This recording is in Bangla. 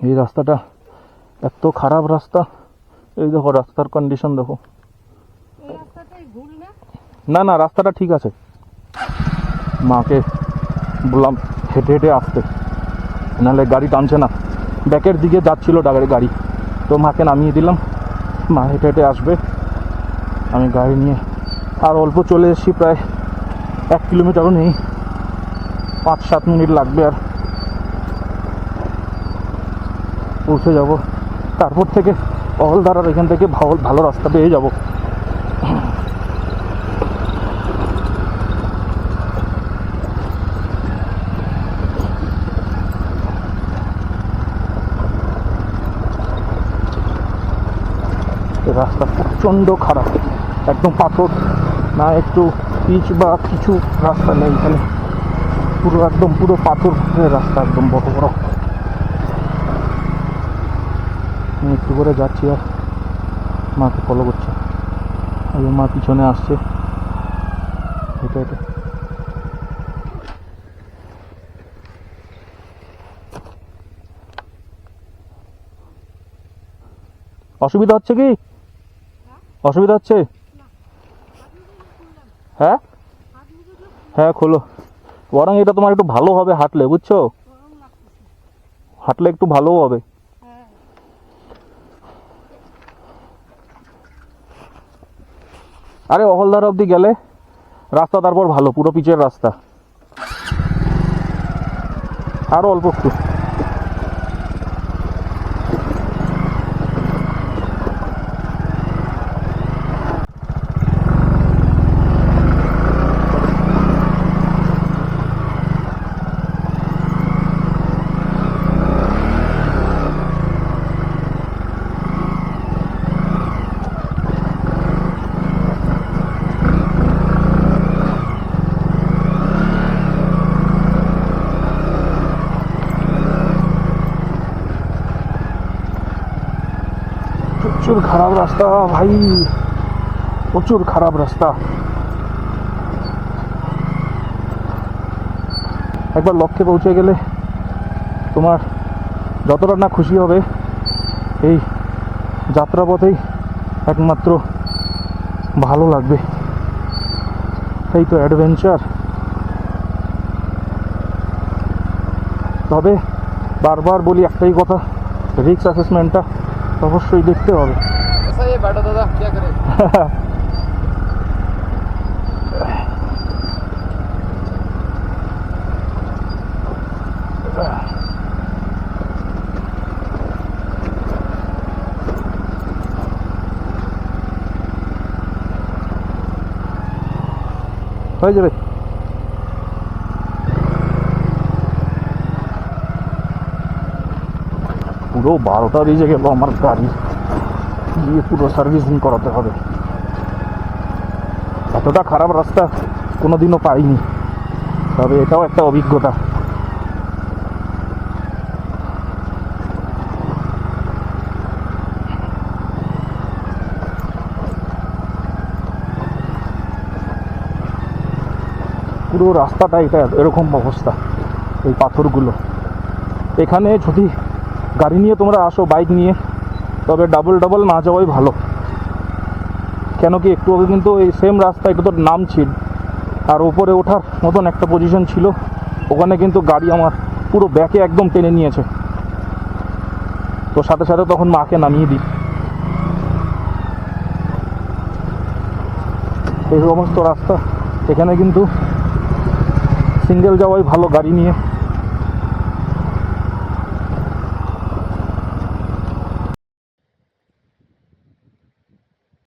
এই রাস্তাটা এত খারাপ রাস্তা। এই দেখো রাস্তার কন্ডিশন দেখো। না না রাস্তাটা ঠিক আছে। মাকে বললাম হেঁটে হেঁটে আসতে, নাহলে গাড়ি টানছে না। ব্যাকের দিকে যাচ্ছিল গাড়ি, তো মাকে নামিয়ে দিলাম। মা হেঁটে হেঁটে আসবে, আমি গাড়ি নিয়ে আর অল্প চলে এসেছি, প্রায় 1 কিলোমিটারও নেই, 5-7 মিনিট লাগবে আর পৌঁছে যাব। তারপর থেকে অহলদারার এখান থেকে ভালো রাস্তা পেয়ে যাব। রাস্তা প্রচণ্ড খারাপ, একদম পাথর, না একটু পিচ বা কিছু রাস্তা নেই এখানে, পুরো পাথরের রাস্তা, একদম বড় বড়। আমি একটু করে যাচ্ছি আর মাকে ফলো করছে, আর মা পিছনে আসছে হেঁটে হেঁটে। অসুবিধা হচ্ছে কি? অসুবিধা হচ্ছে? হ্যাঁ হ্যাঁ খোলো। বরং এটা তোমার একটু ভালো হবে হাঁটলে, বুঝছো? হাঁটলে একটু ভালোও হবে। আরে অহলদার অব্দি গেলে রাস্তা তারপর ভালো, পুরো পিচের রাস্তা। আরো অল্প একটু। প্রচুর খারাপ রাস্তা ভাই, প্রচুর খারাপ রাস্তা। একবার লক্ষ্যে পৌঁছে গেলে তোমার যতটা না খুশি হবে, এই যাত্রাপথেই একমাত্র ভালো লাগবে। এই তো অ্যাডভেঞ্চার। তবে বারবার বলি একটাই কথা, রিস্ক অ্যাসেসমেন্টটা অবশ্যই দেখতে হবে। দাদা क्या करें? হয়ে যাবে। পুরো 12টা বেজে গেল আমার গাড়ি গিয়ে পুরো সার্ভিসিং করাতে হবে। এতটা খারাপ রাস্তা কোনোদিনও পাইনি, তবে এটাও একটা অভিজ্ঞতা। পুরো রাস্তাটা এটা এরকম অবস্থা, এই পাথরগুলো। এখানে যদি গাড়ি নিয়ে তোমরা আসো, বাইক নিয়ে, তবে ডাবল না যাওয়াই ভালো। কেন কি একটু আগে কিন্তু এই সেম রাস্তা এটা তো নামছিল, আর উপরে ওঠার মতন একটা পজিশন ছিল, ওখানে কিন্তু গাড়ি আমার পুরো ব্যাকে একদম টেনে নিয়েছে। তো সাথে সাথে তখন মাকে নামিয়ে দিই। এই সমস্ত রাস্তা এখানে কিন্তু সিঙ্গেল যাওয়াই ভালো গাড়ি নিয়ে।